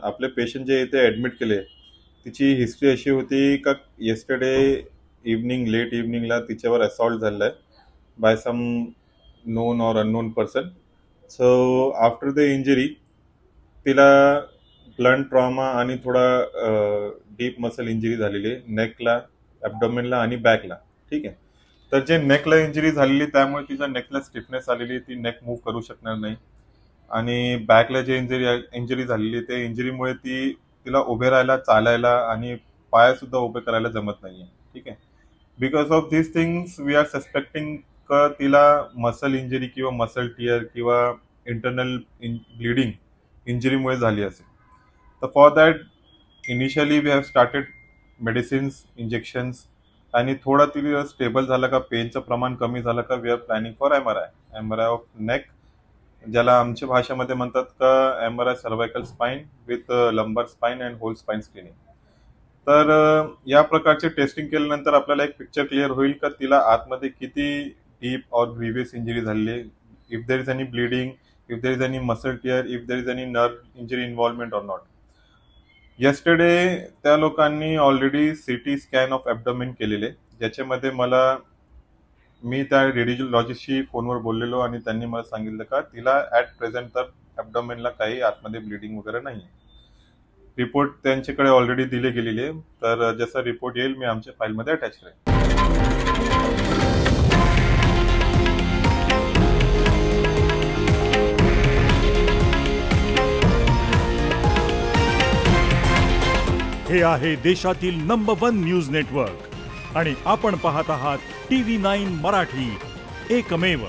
आपले पेशंट जे इथे ॲडमिट केले तिची हिस्ट्री अशी होती का येस्टरडे इव्हनिंग लेट इव्हनिंगला तिच्यावर असॉल्ट झालेला आहे by some known or unknown person. So after the injury तिला ब्लंट ट्रॉमा आणि थोडा डीप मसल इंजरी झालेली आहे नेकला, ॲब्डोमेनला आणि बॅकला. ठीक आहे. तर जे नेकला इंजरी झालेली त्यामुळे तिच्या नेकला स्टिफनेस आलेली, ती नेक मूव्ह करू शकणार नाही. आणि बॅकला जे इंजरी झालेली त्या इंजरीमुळे तिला उभे राहायला, चालायला आणि पायसुद्धा उभे करायला जमत नाहीये. ठीक आहे. Because of this things we are suspecting का तिला मसल इंजरी किंवा मसल टियर किंवा इंटरनल ब्लिडिंग इंजरीमुळे झाली असेल. तर for that initially we have started medicines, injections आणि थोडा तिला स्टेबल झाला का, पेनचं प्रमाण कमी झालं का, we are planning for MRI of neck, ज्याला आमच्या भाषेमध्ये म्हणतात का MRI cervical spine with lumbar spine and whole spine screening. तर या प्रकारचे टेस्टिंग केल्यानंतर आपल्याला एक पिक्चर क्लिअर होईल का तिला आतमध्ये किती डीप और ग्रीवियस इंजरी झालेली आहे, if there is any bleeding, if there is any muscle tear, if there is any nerve injury involvement or not. Yesterday त्या लोकांनी already CT scan of abdomen केलेले, ज्याच्यामध्ये मी त्या रेडिओलॉजिस्टशी फोनवर बोललेलो आणि त्यांनी मला सांगितलं का तिला ॲट प्रेझेंट तर ॲब्डोमेनला काही आतमध्ये ब्लिडिंग वगैरे नाही. रिपोर्ट त्यांच्याकडे ऑलरेडी दिले गेलेले आहे. तर जसा रिपोर्ट येईल मी आमच्या फाईलमध्ये अटॅच करेन. हे आहे देशातील नंबर 1 न्यूज नेटवर्क आणि आपण पाहत आहात TV9 मराठी, एकमेव.